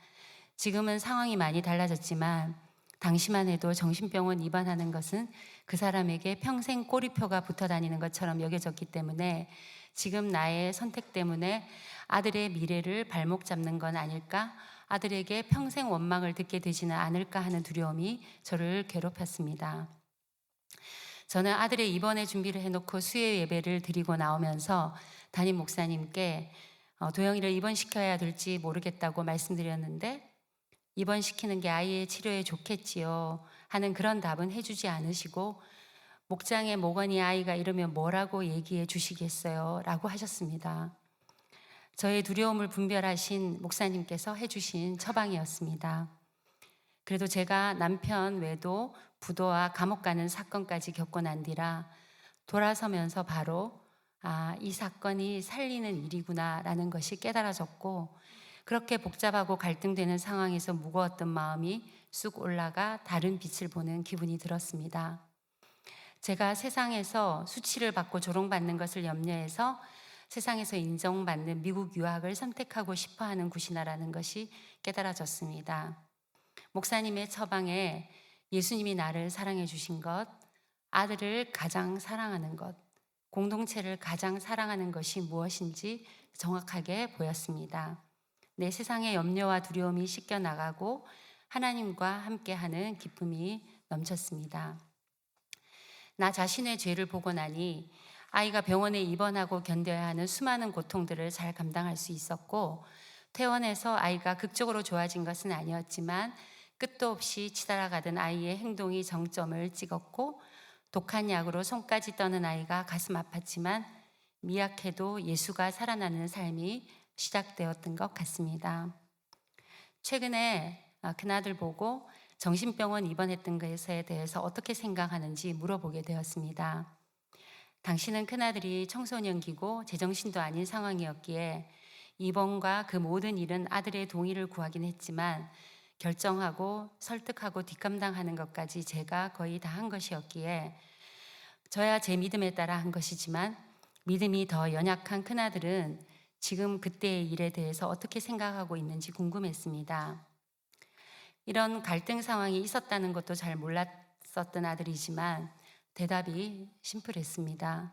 지금은 상황이 많이 달라졌지만 당시만 해도 정신병원 입원하는 것은 그 사람에게 평생 꼬리표가 붙어 다니는 것처럼 여겨졌기 때문에 지금 나의 선택 때문에 아들의 미래를 발목 잡는 건 아닐까? 아들에게 평생 원망을 듣게 되지는 않을까 하는 두려움이 저를 괴롭혔습니다. 저는 아들의 입원의 준비를 해놓고 수요 예배를 드리고 나오면서 담임 목사님께 도영이를 입원시켜야 될지 모르겠다고 말씀드렸는데, 입원시키는 게 아이의 치료에 좋겠지요 하는 그런 답은 해주지 않으시고, 목장에 목원이 아이가 이러면 뭐라고 얘기해 주시겠어요? 라고 하셨습니다. 저의 두려움을 분별하신 목사님께서 해주신 처방이었습니다. 그래도 제가 남편 외도 부도와 감옥 가는 사건까지 겪고 난 뒤라 돌아서면서 바로 이 사건이 살리는 일이구나 라는 것이 깨달아졌고, 그렇게 복잡하고 갈등되는 상황에서 무거웠던 마음이 쑥 올라가 다른 빛을 보는 기분이 들었습니다. 제가 세상에서 수치를 받고 조롱받는 것을 염려해서 세상에서 인정받는 미국 유학을 선택하고 싶어하는 구시나라는 것이 깨달아졌습니다. 목사님의 처방에 예수님이 나를 사랑해 주신 것, 아들을 가장 사랑하는 것, 공동체를 가장 사랑하는 것이 무엇인지 정확하게 보였습니다. 내 세상의 염려와 두려움이 씻겨나가고 하나님과 함께하는 기쁨이 넘쳤습니다. 나 자신의 죄를 보고 나니 아이가 병원에 입원하고 견뎌야 하는 수많은 고통들을 잘 감당할 수 있었고, 퇴원해서 아이가 극적으로 좋아진 것은 아니었지만 끝도 없이 치달아가던 아이의 행동이 정점을 찍었고, 독한 약으로 손까지 떠는 아이가 가슴 아팠지만 미약해도 예수가 살아나는 삶이 시작되었던 것 같습니다. 최근에 큰아들 보고 정신병원 입원했던 것에 대해서 어떻게 생각하는지 물어보게 되었습니다. 당신은 큰아들이 청소년기고 제정신도 아닌 상황이었기에 입원과 그 모든 일은 아들의 동의를 구하긴 했지만 결정하고 설득하고 뒷감당하는 것까지 제가 거의 다 한 것이었기에 저야 제 믿음에 따라 한 것이지만 믿음이 더 연약한 큰아들은 지금 그때의 일에 대해서 어떻게 생각하고 있는지 궁금했습니다. 이런 갈등 상황이 있었다는 것도 잘 몰랐었던 아들이지만 대답이 심플했습니다.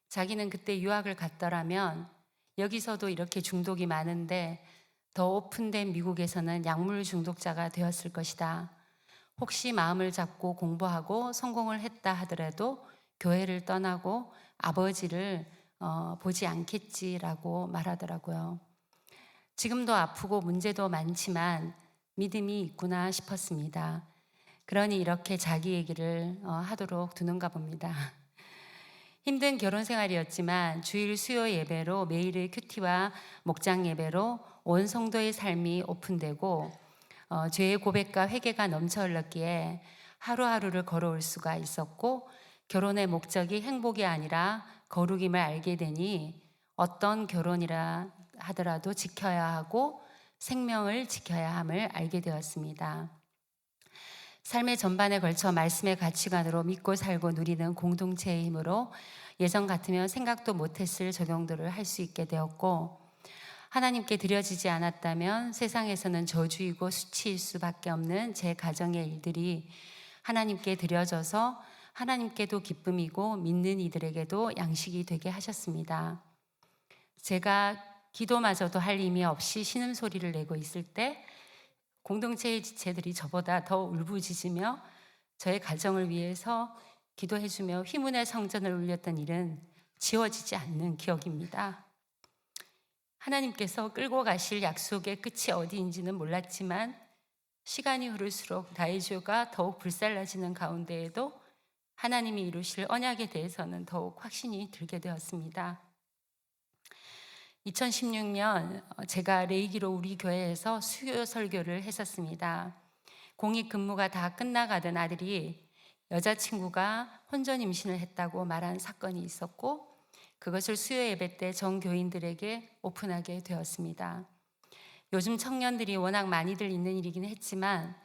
자기는 그때 유학을 갔더라면 여기서도 이렇게 중독이 많은데 더 오픈된 미국에서는 약물 중독자가 되었을 것이다. 혹시 마음을 잡고 공부하고 성공을 했다 하더라도 교회를 떠나고 아버지를 보지 않겠지라고 말하더라고요. 지금도 아프고 문제도 많지만 믿음이 있구나 싶었습니다. 그러니 이렇게 자기 얘기를 하도록 두는가 봅니다. 힘든 결혼 생활이었지만 주일 수요 예배로 매일의 큐티와 목장 예배로 온 성도의 삶이 오픈되고 죄의 고백과 회개가 넘쳐 흘렀기에 하루하루를 걸어올 수가 있었고, 결혼의 목적이 행복이 아니라 거룩임을 알게 되니 어떤 결혼이라 하더라도 지켜야 하고 생명을 지켜야 함을 알게 되었습니다. 삶의 전반에 걸쳐 말씀의 가치관으로 믿고 살고 누리는 공동체의 힘으로 예전 같으면 생각도 못했을 적용들을 할 수 있게 되었고, 하나님께 드려지지 않았다면 세상에서는 저주이고 수치일 수밖에 없는 제 가정의 일들이 하나님께 드려져서 하나님께도 기쁨이고 믿는 이들에게도 양식이 되게 하셨습니다. 제가 기도마저도 할 힘이 없이 신음소리를 내고 있을 때 공동체의 지체들이 저보다 더 울부짖으며 저의 가정을 위해서 기도해주며 휘문의 성전을 울렸던 일은 지워지지 않는 기억입니다. 하나님께서 끌고 가실 약속의 끝이 어디인지는 몰랐지만 시간이 흐를수록 나의 죄가 더욱 불살라지는 가운데에도 하나님이 이루실 언약에 대해서는 더욱 확신이 들게 되었습니다. 2016년 제가 레이기로 우리 교회에서 수요 설교를 했었습니다. 공익 근무가 다 끝나가던 아들이 여자친구가 혼전 임신을 했다고 말한 사건이 있었고, 그것을 수요 예배 때 정교인들에게 오픈하게 되었습니다. 요즘 청년들이 워낙 많이들 있는 일이긴 했지만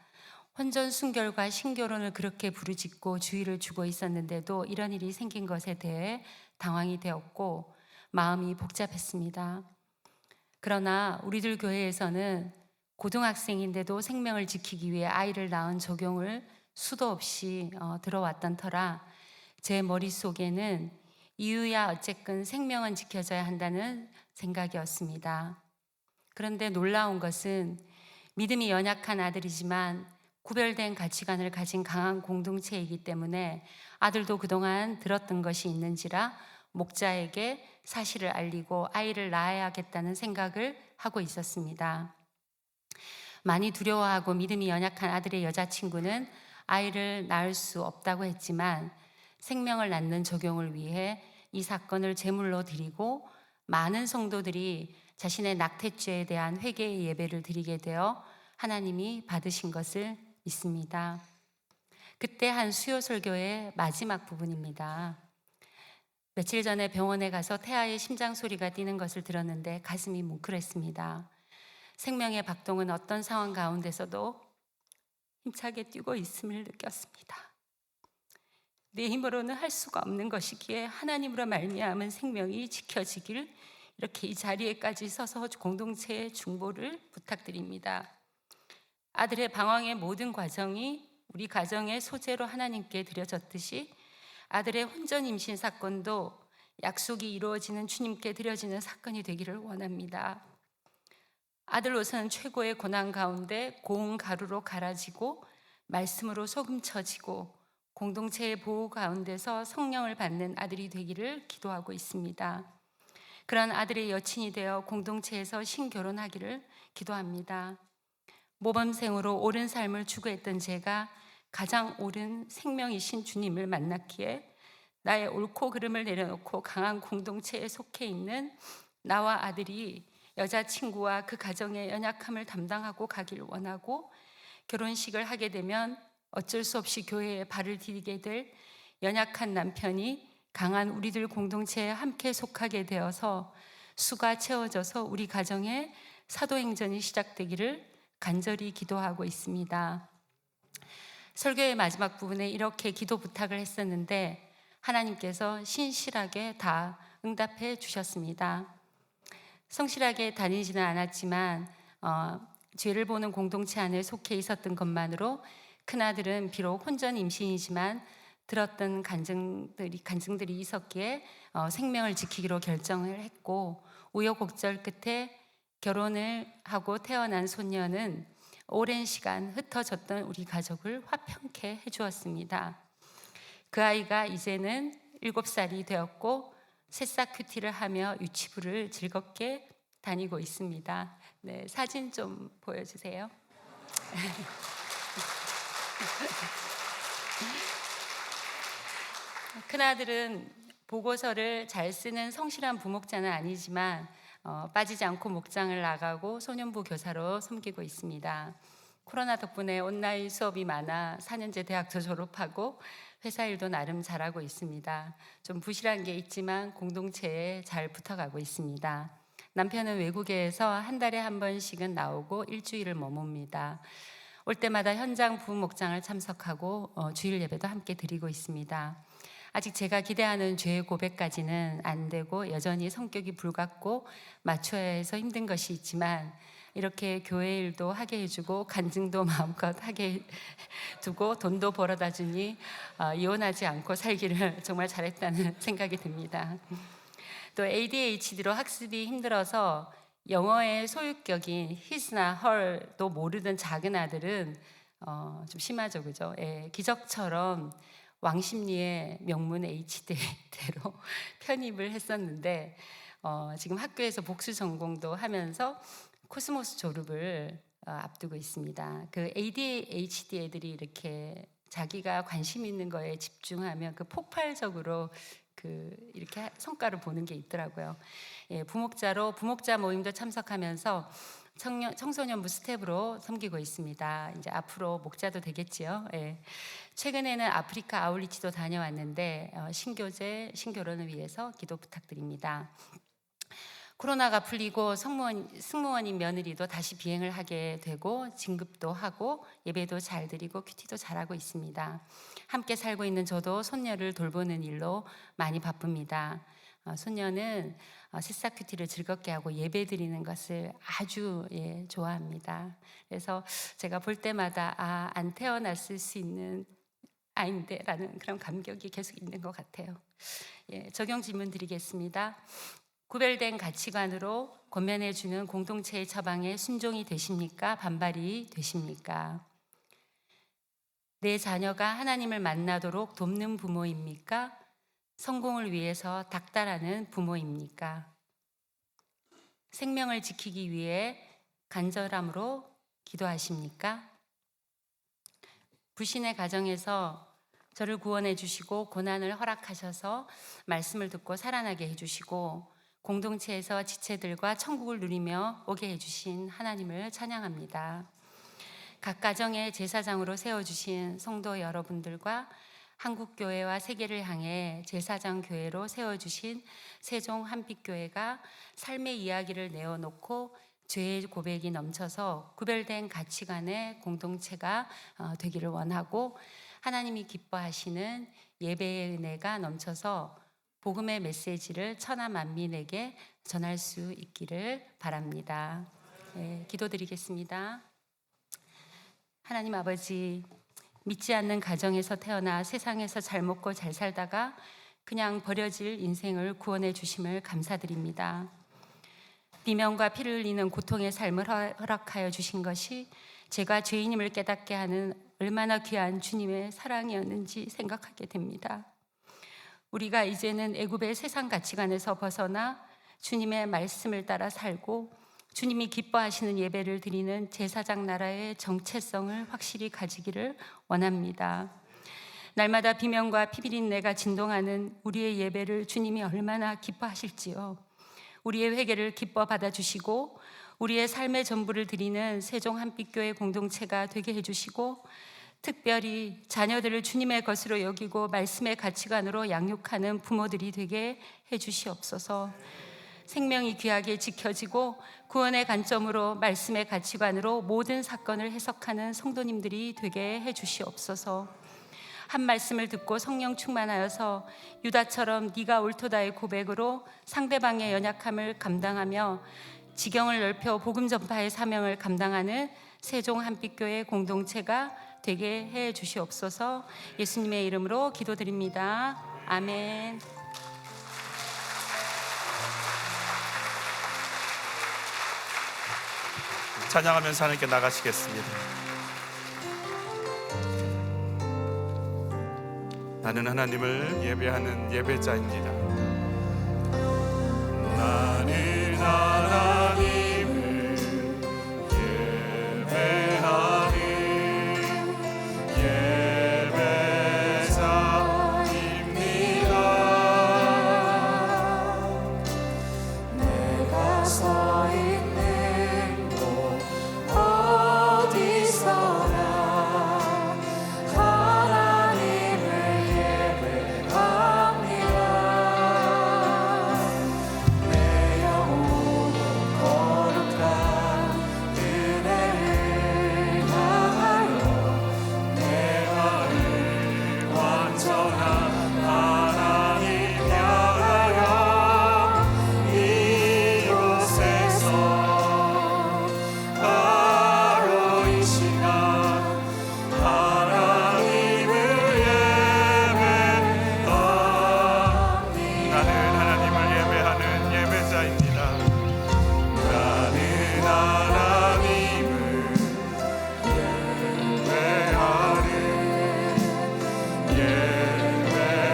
혼전 순결과 신결혼을 그렇게 부르짖고 주의를 주고 있었는데도 이런 일이 생긴 것에 대해 당황이 되었고 마음이 복잡했습니다. 그러나 우리들 교회에서는 고등학생인데도 생명을 지키기 위해 아이를 낳은 적용을 수도 없이 들어왔던 터라 제 머릿속에는 이유야 어쨌건 생명은 지켜져야 한다는 생각이었습니다. 그런데 놀라운 것은 믿음이 연약한 아들이지만 구별된 가치관을 가진 강한 공동체이기 때문에 아들도 그동안 들었던 것이 있는지라 목자에게 사실을 알리고 아이를 낳아야겠다는 생각을 하고 있었습니다. 많이 두려워하고 믿음이 연약한 아들의 여자친구는 아이를 낳을 수 없다고 했지만 생명을 낳는 적용을 위해 이 사건을 제물로 드리고 많은 성도들이 자신의 낙태죄에 대한 회개의 예배를 드리게 되어 하나님이 받으신 것을 믿습니다. 그때 한 수요 설교의 마지막 부분입니다. 며칠 전에 병원에 가서 태아의 심장 소리가 뛰는 것을 들었는데 가슴이 뭉클했습니다. 생명의 박동은 어떤 상황 가운데서도 힘차게 뛰고 있음을 느꼈습니다. 내 힘으로는 할 수가 없는 것이기에 하나님으로 말미암은 생명이 지켜지길 이렇게 이 자리에까지 서서 공동체의 중보를 부탁드립니다. 아들의 방황의 모든 과정이 우리 가정의 소재로 하나님께 드려졌듯이 아들의 혼전 임신 사건도 약속이 이루어지는 주님께 드려지는 사건이 되기를 원합니다. 아들로서는 최고의 고난 가운데 고운 가루로 갈아지고 말씀으로 소금쳐지고 공동체의 보호 가운데서 성령을 받는 아들이 되기를 기도하고 있습니다. 그런 아들의 여친이 되어 공동체에서 신결혼하기를 기도합니다. 모범생으로 옳은 삶을 추구했던 제가 가장 옳은 생명이신 주님을 만났기에 나의 옳고 그름을 내려놓고 강한 공동체에 속해 있는 나와 아들이 여자친구와 그 가정의 연약함을 담당하고 가길 원하고, 결혼식을 하게 되면 어쩔 수 없이 교회에 발을 디디게 될 연약한 남편이 강한 우리들 공동체에 함께 속하게 되어서 수가 채워져서 우리 가정에 사도행전이 시작되기를 간절히 기도하고 있습니다. 설교의 마지막 부분에 이렇게 기도 부탁을 했었는데 하나님께서 신실하게 다 응답해 주셨습니다. 성실하게 다니지는 않았지만 죄를 보는 공동체 안에 속해 있었던 것만으로 큰아들은 비록 혼전 임신이지만 들었던 간증들이 있었기에 생명을 지키기로 결정을 했고, 우여곡절 끝에 결혼을 하고 태어난 손녀는 오랜 시간 흩어졌던 우리 가족을 화평케 해주었습니다. 그 아이가 이제는 7살이 되었고 새싹 큐티를 하며 유치부를 즐겁게 다니고 있습니다. 네, 사진 좀 보여주세요. 큰아들은 보고서를 잘 쓰는 성실한 부목자는 아니지만 빠지지 않고 목장을 나가고 소년부 교사로 섬기고 있습니다. 코로나 덕분에 온라인 수업이 많아 4년제 대학도 졸업하고 회사 일도 나름 잘하고 있습니다. 좀 부실한 게 있지만 공동체에 잘 붙어가고 있습니다. 남편은 외국에서 한 달에 한 번씩은 나오고 일주일을 머뭅니다. 올 때마다 현장 부목장을 참석하고 주일 예배도 함께 드리고 있습니다. 아직 제가 기대하는 죄의 고백까지는 안 되고 여전히 성격이 불같고 맞춰야 해서 힘든 것이 있지만, 이렇게 교회 일도 하게 해주고 간증도 마음껏 하게 두고 돈도 벌어다 주니 이혼하지 않고 살기를 정말 잘했다는 생각이 듭니다. 또 ADHD로 학습이 힘들어서 영어의 소유격인 his나 her도 모르던 작은 아들은 좀 심하죠, 그죠? 예, 기적처럼 왕십리의 명문 H대로 편입을 했었는데 지금 학교에서 복수 전공도 하면서 코스모스 졸업을 앞두고 있습니다. 그 ADHD 애들이 이렇게 자기가 관심 있는 거에 집중하면 그 폭발적으로 이렇게 성과를 보는 게 있더라고요. 예, 부목자 모임도 참석하면서 청소년부 스텝으로 섬기고 있습니다. 이제 앞으로 목자도 되겠지요. 예. 최근에는 아프리카 아울리치도 다녀왔는데 신교제, 신결혼을 위해서 기도 부탁드립니다. 코로나가 풀리고 승무원인 며느리도 다시 비행을 하게 되고 진급도 하고 예배도 잘 드리고 큐티도 잘하고 있습니다. 함께 살고 있는 저도 손녀를 돌보는 일로 많이 바쁩니다. 손녀는 새싹 큐티를 즐겁게 하고 예배 드리는 것을 아주 좋아합니다. 그래서 제가 볼 때마다 안 태어났을 수 있는 아인데 라는 그런 감격이 계속 있는 것 같아요. 적용 질문 드리겠습니다. 구별된 가치관으로 권면해 주는 공동체의 처방에 순종이 되십니까? 반발이 되십니까? 내 자녀가 하나님을 만나도록 돕는 부모입니까? 성공을 위해서 닥달하는 부모입니까? 생명을 지키기 위해 간절함으로 기도하십니까? 불신의 가정에서 저를 구원해 주시고 고난을 허락하셔서 말씀을 듣고 살아나게 해주시고 공동체에서 지체들과 천국을 누리며 오게 해주신 하나님을 찬양합니다. 각 가정의 제사장으로 세워주신 성도 여러분들과 한국교회와 세계를 향해 제사장 교회로 세워주신 세종 한빛교회가 삶의 이야기를 내어놓고 죄의 고백이 넘쳐서 구별된 가치관의 공동체가 되기를 원하고, 하나님이 기뻐하시는 예배의 은혜가 넘쳐서 복음의 메시지를 천하 만민에게 전할 수 있기를 바랍니다. 기도드리겠습니다. 하나님 아버지, 믿지 않는 가정에서 태어나 세상에서 잘 먹고 잘 살다가 그냥 버려질 인생을 구원해 주심을 감사드립니다. 비명과 피를 흘리는 고통의 삶을 허락하여 주신 것이 제가 죄인임을 깨닫게 하는 얼마나 귀한 주님의 사랑이었는지 생각하게 됩니다. 우리가 이제는 애굽의 세상 가치관에서 벗어나 주님의 말씀을 따라 살고 주님이 기뻐하시는 예배를 드리는 제사장 나라의 정체성을 확실히 가지기를 원합니다. 날마다 비명과 피비린내가 진동하는 우리의 예배를 주님이 얼마나 기뻐하실지요. 우리의 회개를 기뻐 받아주시고 우리의 삶의 전부를 드리는 세종 한빛교회 공동체가 되게 해주시고 특별히 자녀들을 주님의 것으로 여기고 말씀의 가치관으로 양육하는 부모들이 되게 해주시옵소서. 생명이 귀하게 지켜지고 구원의 관점으로 말씀의 가치관으로 모든 사건을 해석하는 성도님들이 되게 해주시옵소서. 한 말씀을 듣고 성령 충만하여서 유다처럼 네가 옳도다의 고백으로 상대방의 연약함을 감당하며 지경을 넓혀 복음 전파의 사명을 감당하는 세종 한빛교회 공동체가 되게 해 주시옵소서. 예수님의 이름으로 기도드립니다. 아멘. 찬양하면서 하나님께 나가시겠습니다. 나는 하나님을 예배하는 예배자입니다. 나는 하나님을 예배하는 예배자입니다. 내가 서 있는 곳 어디서나 하나님을 예배합니다. 내 영혼은 거룩한 그대를 향하여 내 마음을 완전한 하나님 향하여 이곳에서 바로 이 시간 하나님을 예배합니다. 나는 하나님을 예배하는 예배자입니다. 나는 하나님을 예배하는 예배자입니다.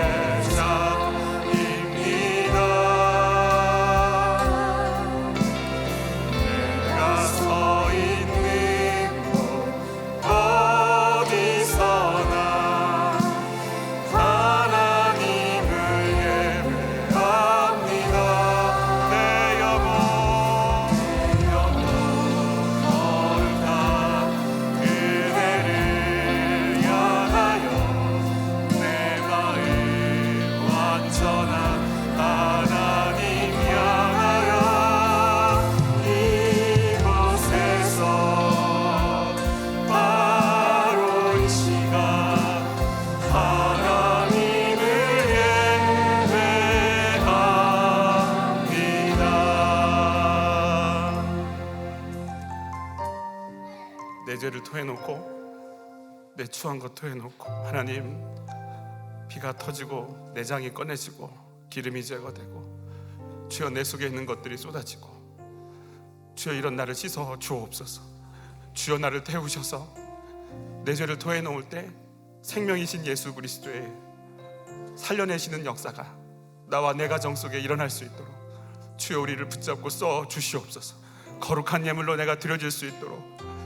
내가 서 있는 곳 어디서나 하나님을 예배합니다. 내 영혼 거룩한 그대를 향하여 내 마음 완전한 하나님 향하여 이곳에서 바로 이 시간 하나님을 예배합니다. 내 죄를 토해놓고 내 추한 것 토해놓고 하나님 비가 터지고 내장이 꺼내지고 기름이 제거되고 주여 내 속에 있는 것들이 쏟아지고 주여 이런 나를 씻어 주옵소서. 주여 나를 태우셔서 내 죄를 토해놓을 때 생명이신 예수 그리스도의 살려내시는 역사가 나와 내 가정 속에 일어날 수 있도록 주여 우리를 붙잡고 써 주시옵소서. 거룩한 예물로 내가 드려질 수 있도록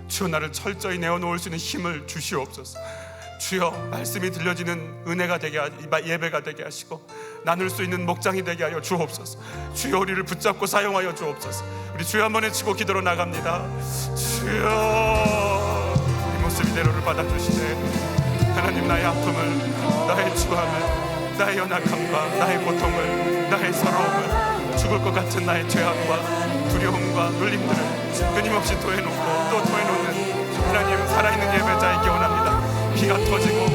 주여 나를 철저히 내어놓을 수 있는 힘을 주시옵소서. 주여 말씀이 들려지는 은혜가 되게 예배가 되게 하시고 나눌 수 있는 목장이 되게 하여 주옵소서. 주여 우리를 붙잡고 사용하여 주옵소서. 우리 주여 한번 외치고 기도로 나갑니다. 주여 이 모습 이대로를 받아주시네. 하나님 나의 아픔을 나의 추함을 나의 연약함과 나의 고통을 나의 서러움을 죽을 것 같은 나의 죄악과 두려움과 눌림들을 끊임없이 토해놓고 또 토해놓는 하나님 살아있는 예배자이기 원합니다. 비가 터지고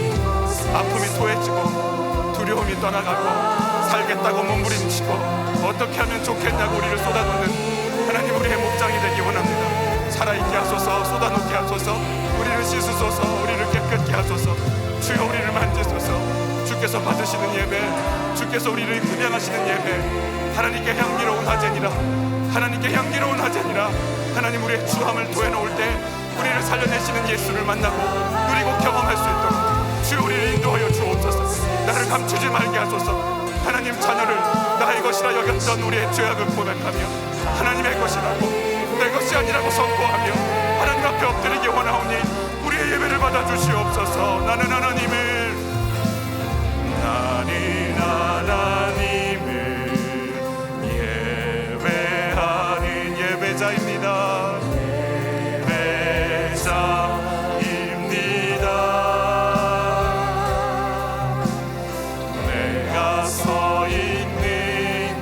아픔이 토해지고 두려움이 떠나가고 살겠다고 몸부림치고 어떻게 하면 좋겠냐고 우리를 쏟아놓는 하나님 우리의 목장이 되기 원합니다. 살아있게 하소서. 쏟아놓게 하소서. 우리를 씻으소서. 우리를 깨끗게 하소서. 주여 우리를 만지소서. 주께서 받으시는 예배, 주께서 우리를 흡양하시는 예배, 하나님께 향기로운 화제니라. 하나님께 향기로운 화제니라. 하나님 우리의 추함을 토해놓을 때 우리를 살려내시는 예수를 만나고 누리고 경험할 수 있도록 주여 우리를 인도하여 주옵소서. 나를 감추지 말게 하소서. 하나님 자녀를 나의 것이라 여겼던 우리의 죄악을 고백하며 하나님의 것이라고 내 것이 아니라고 선포하며 하나님 앞에 엎드리기 원하오니 우리의 예배를 받아 주시옵소서. 나는 하나님을 예배하는 예배자입니다. 내가 서 있는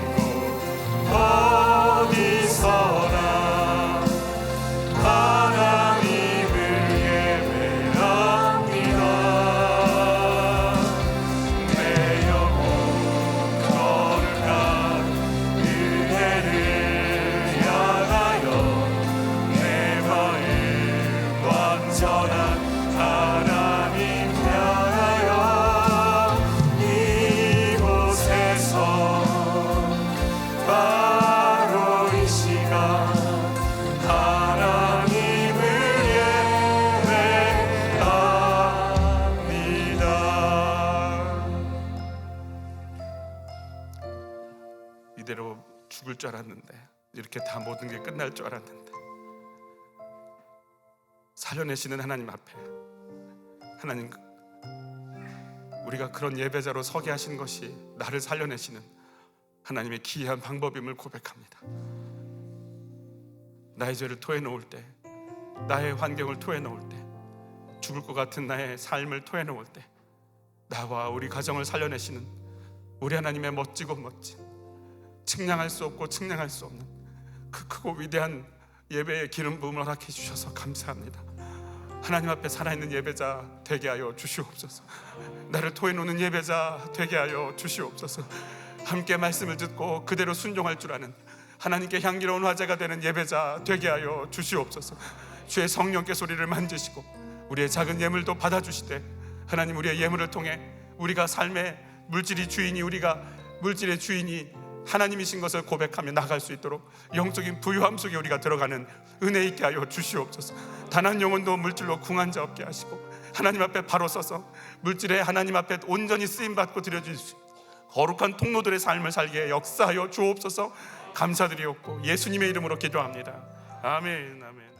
곳 어디서나 하나님을 예배합니다. 내 영혼 거룩한 은혜를 향하여 내 마음 완전한 하나님 향하여 이곳에서 바로 이 시간 하나님을 예배합니다. 이대로 죽을 줄 알았는데, 이렇게 다 모든 게 끝날 줄 알았는데, 살려내시는 하나님 앞에 하나님, 우리가 그런 예배자로 서게 하신 것이 나를 살려내시는 하나님의 기이한 방법임을 고백합니다. 나의 죄를 토해놓을 때, 나의 환경을 토해놓을 때, 죽을 것 같은 나의 삶을 토해놓을 때 나와 우리 가정을 살려내시는 우리 하나님의 멋지고 멋진, 측량할 수 없고 측량할 수 없는 그 크고 위대한 예배의 기름 부음을 허락해 주셔서 감사합니다. 하나님 앞에 살아있는 예배자 되게 하여 주시옵소서. 나를 토해놓는 예배자 되게 하여 주시옵소서. 함께 말씀을 듣고 그대로 순종할 줄 아는 하나님께 향기로운 화제가 되는 예배자 되게 하여 주시옵소서. 주의 성령께서 우리를 만지시고 우리의 작은 예물도 받아주시되 하나님, 우리의 예물을 통해 우리가 삶의 물질의 주인이, 우리가 물질의 주인이 하나님이신 것을 고백하며 나갈 수 있도록 영적인 부유함 속에 우리가 들어가는 은혜 있게 하여 주시옵소서. 단 한 영혼도 물질로 궁한 자 없게 하시고 하나님 앞에 바로 서서 물질에 하나님 앞에 온전히 쓰임받고 드려주시고 거룩한 통로들의 삶을 살게 역사하여 주옵소서. 감사드리옵고 예수님의 이름으로 기도합니다. 아멘, 아멘.